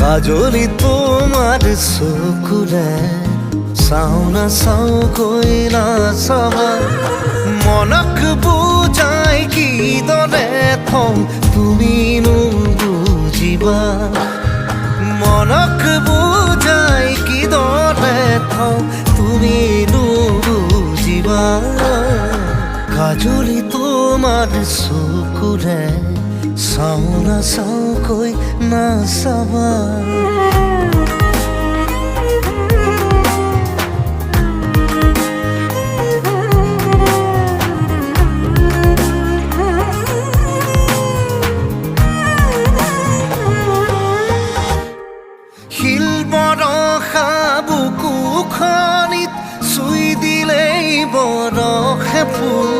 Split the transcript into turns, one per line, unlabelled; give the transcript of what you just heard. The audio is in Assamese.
কাজলি তোমাৰ চকুৰে চাও না চাওকৈ নাচাবা মনক বুজাই কিদৰে থওঁ তুমিনো বুজিবা মনক বুজাই কিদৰে থওঁ তুমিনো বুজিবা কাজলি তোমাৰ চকুৰে চাও না চাওকৈ নাচাবা শিল বৰষা বুকুখনিত চুই দিলেই বৰষে ফুল